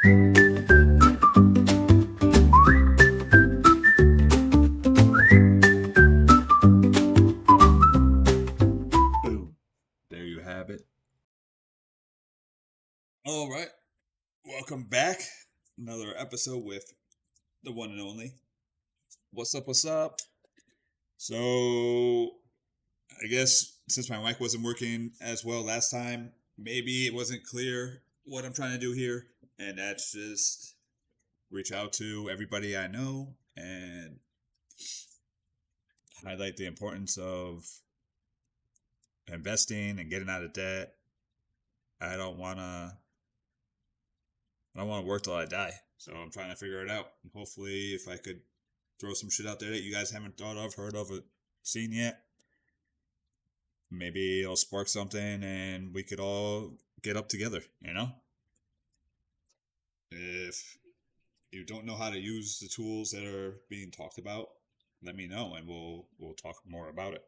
Boom. There you have it. All right. Welcome back. Another episode with the one and only. What's up? What's up? So, I guess since my mic wasn't working as well last time, maybe it wasn't clear what I'm trying to do here. And that's just reach out to everybody I know and highlight the importance of investing and getting out of debt. I don't want to work till I die. So I'm trying to figure it out. And hopefully if I could throw some shit out there that you guys haven't thought of, heard of, or seen yet, maybe it'll spark something and we could all get up together, you know? If you don't know how to use the tools that are being talked about, let me know and we'll talk more about it.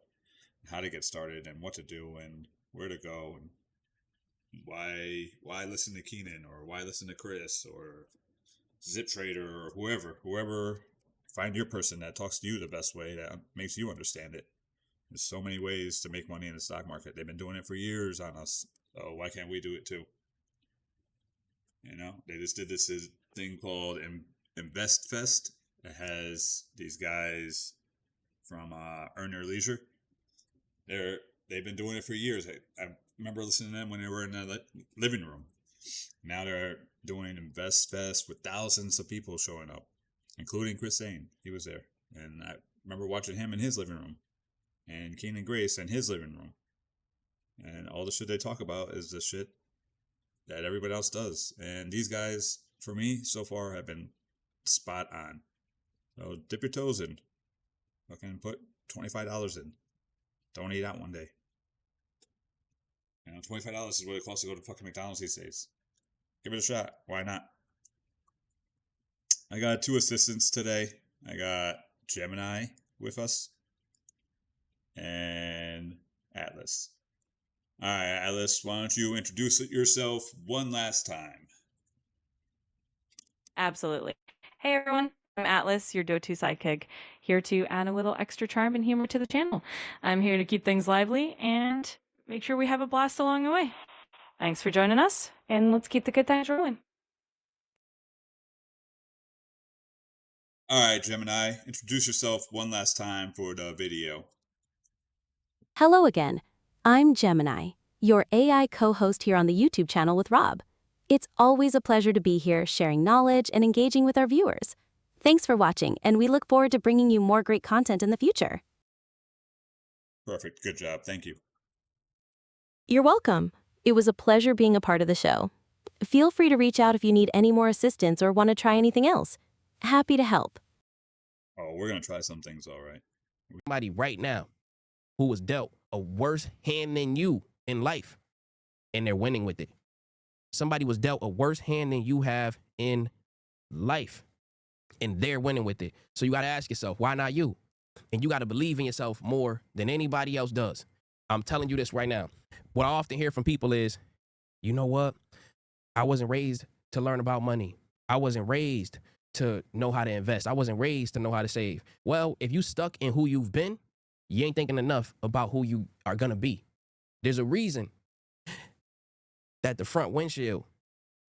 How to get started and what to do and where to go and why listen to Keenan or why listen to Chris or Zip Trader or whoever find your person that talks to you the best way that makes you understand it. There's so many ways to make money in the stock market. They've been doing it for years on us. So why can't we do it too? You know, they just did this thing called Invest Fest. It has these guys from Earn Your Leisure. They've been doing it for years. I remember listening to them when they were in the living room. Now they're doing Invest Fest with thousands of people showing up, including Chris Zane. He was there. And I remember watching him in his living room and Keenan Grace in his living room. And all the shit they talk about is the shit that everybody else does. And these guys, for me, so far have been spot on. So dip your toes in. Fucking put $25 in. Don't eat out one day. You know, $25 is what it costs to go to fucking McDonald's these days. Give it a shot. Why not? I got 2 assistants today. I got Gemini with us and Atlas. All right, Atlas, why don't you introduce yourself one last time? Absolutely. Hey, everyone. I'm Atlas, your go-to sidekick, here to add a little extra charm and humor to the channel. I'm here to keep things lively and make sure we have a blast along the way. Thanks for joining us, and let's keep the good times rolling. All right, Gemini, introduce yourself one last time for the video. Hello again. I'm Gemini, your AI co-host here on the YouTube channel with Rob. It's always a pleasure to be here sharing knowledge and engaging with our viewers. Thanks for watching, and we look forward to bringing you more great content in the future. Perfect. Good job. Thank you. You're welcome. It was a pleasure being a part of the show. Feel free to reach out if you need any more assistance or want to try anything else. Happy to help. Oh, we're going to try some things, all right. Somebody right now who was dealt a worse hand than you in life, and they're winning with it. Somebody was dealt a worse hand than you have in life, and they're winning with it. So you got to ask yourself, why not you? And you got to believe in yourself more than anybody else does. I'm telling you this right now. What I often hear from people is, you know what? I wasn't raised to learn about money. I wasn't raised to know how to invest. I wasn't raised to know how to save. Well, if you stuck in who you've been, you ain't thinking enough about who you are going to be. There's a reason that the front windshield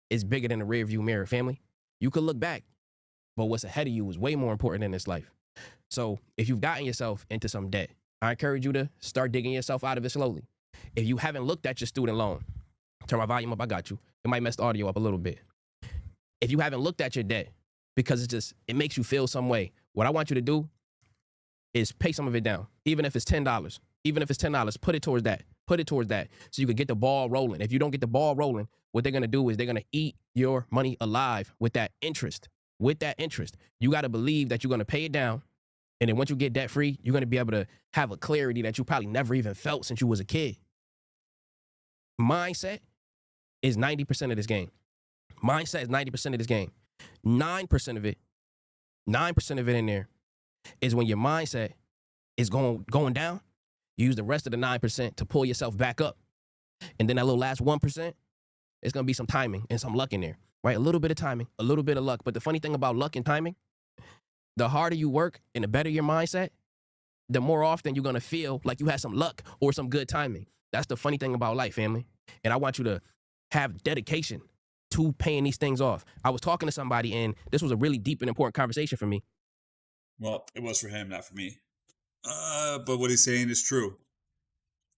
is bigger than the rear view mirror, family. You could look back, but what's ahead of you is way more important in this life. So if you've gotten yourself into some debt, I encourage you to start digging yourself out of it slowly. If you haven't looked at your student loan, turn my volume up, I got you. It might mess the audio up a little bit. If you haven't looked at your debt, because it makes you feel some way, what I want you to do is pay some of it down. Even if it's $10, put it towards that so you can get the ball rolling. If you don't get the ball rolling, what they're going to do is they're going to eat your money alive with that interest. You got to believe that you're going to pay it down. And then once you get debt free, you're going to be able to have a clarity that you probably never even felt since you was a kid. Mindset is 90% of this game. 9% of it in there is when your mindset is going down. You use the rest of the 9% to pull yourself back up. And then that little last 1%, it's going to be some timing and some luck in there. right? A little bit of timing, a little bit of luck. But the funny thing about luck and timing, the harder you work and the better your mindset, the more often you're going to feel like you had some luck or some good timing. That's the funny thing about life, family. And I want you to have dedication to paying these things off. I was talking to somebody, and this was a really deep and important conversation for me. Well, it was for him, not for me. But what he's saying is true.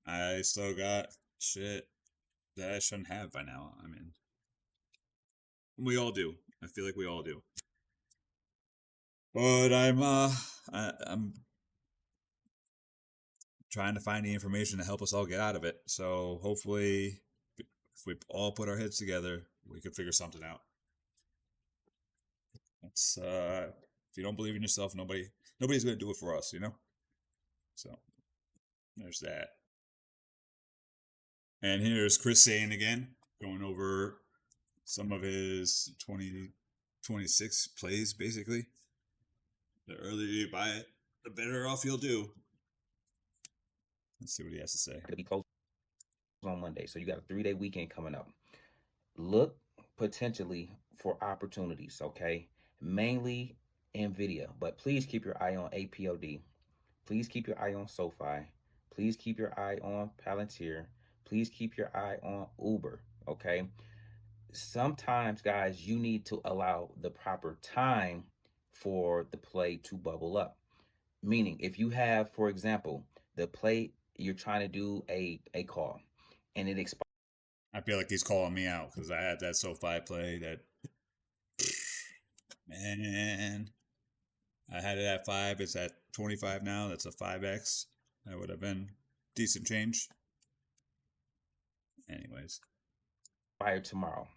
I still got shit that I shouldn't have by now. I mean, we all do. I feel like we all do. But I'm trying to find the information to help us all get out of it. So hopefully, if we all put our heads together, we can figure something out. It's if you don't believe in yourself, nobody's gonna do it for us, you know. So there's that. And here's Chris saying again, going over some of his 2026 plays, basically. The earlier you buy it, the better off you'll do. Let's see what he has to say. To be closed on Monday. So you got a 3-day weekend coming up. Look potentially for opportunities, okay? Mainly NVIDIA, but please keep your eye on APOD. Please keep your eye on SoFi. Please keep your eye on Palantir. Please keep your eye on Uber, okay? Sometimes, guys, you need to allow the proper time for the play to bubble up. Meaning, if you have, for example, the play, you're trying to do a call and it expires. I feel like he's calling me out because I had that SoFi play that, man, I had it at 5. It's at 25 now. That's a 5x. That would have been decent change. Anyways. Tomorrow.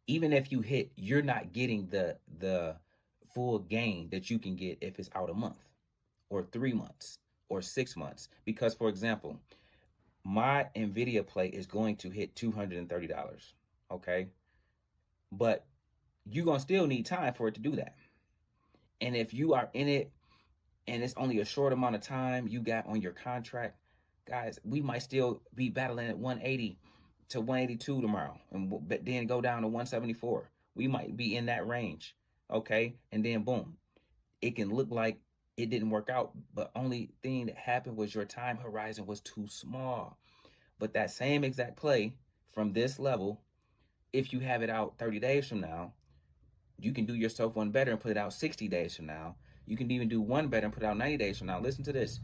Even if you hit, you're not getting the full gain that you can get if it's out a month or 3 months or 6 months. Because, for example, my NVIDIA play is going to hit $230, okay? But you're going to still need time for it to do that. And if you are in it and it's only a short amount of time you got on your contract, guys, we might still be battling at 180 to 182 tomorrow, and then go down to 174. We might be in that range, okay? And then boom, it can look like it didn't work out, but only thing that happened was your time horizon was too small. But that same exact play from this level, if you have it out 30 days from now, you can do yourself one better and put it out 60 days from now. You can even do one better and put it out 90 days from now. Listen to this.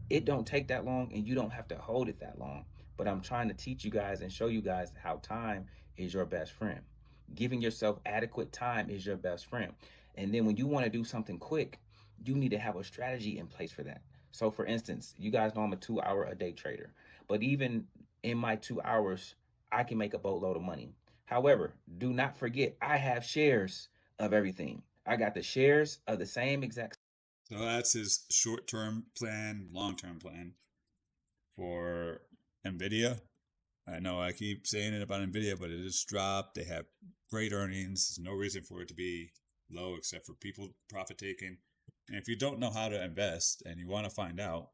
It don't take that long, and you don't have to hold it that long. But I'm trying to teach you guys and show you guys how time is your best friend. Giving yourself adequate time is your best friend. And then when you want to do something quick, you need to have a strategy in place for that. So for instance, you guys know I'm a 2-hour-a-day trader. But even in my 2 hours, I can make a boatload of money. However, do not forget, I have shares of everything. I got the shares of the same exact. So that's his short-term plan, long-term plan for NVIDIA. I know I keep saying it about NVIDIA, but it just dropped. They have great earnings. There's no reason for it to be low except for people profit taking. And if you don't know how to invest and you want to find out,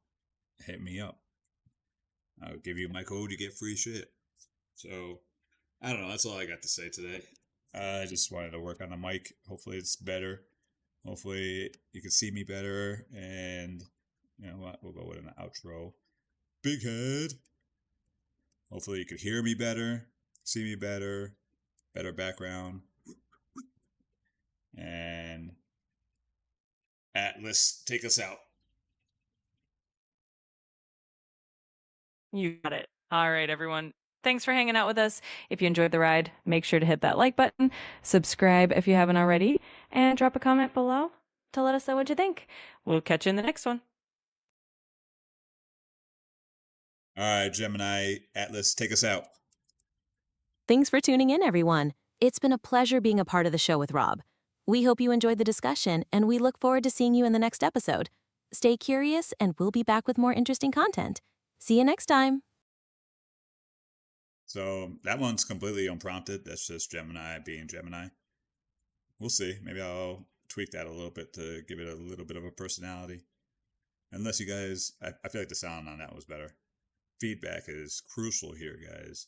hit me up. I'll give you my code. You get free shit. So I don't know. That's all I got to say today. I just wanted to work on the mic. Hopefully it's better. Hopefully you can see me better. And you know what? We'll go with an outro. Big head. Hopefully you could hear me better, see me better, better background. And Atlas, take us out. You got it. All right, everyone. Thanks for hanging out with us. If you enjoyed the ride, make sure to hit that like button, subscribe if you haven't already, and drop a comment below to let us know what you think. We'll catch you in the next one. All right, Gemini, Atlas, take us out. Thanks for tuning in, everyone. It's been a pleasure being a part of the show with Rob. We hope you enjoyed the discussion, and we look forward to seeing you in the next episode. Stay curious, and we'll be back with more interesting content. See you next time. So that one's completely unprompted. That's just Gemini being Gemini. We'll see. Maybe I'll tweak that a little bit to give it a little bit of a personality. Unless you guys, I feel like the sound on that was better. Feedback is crucial here, guys.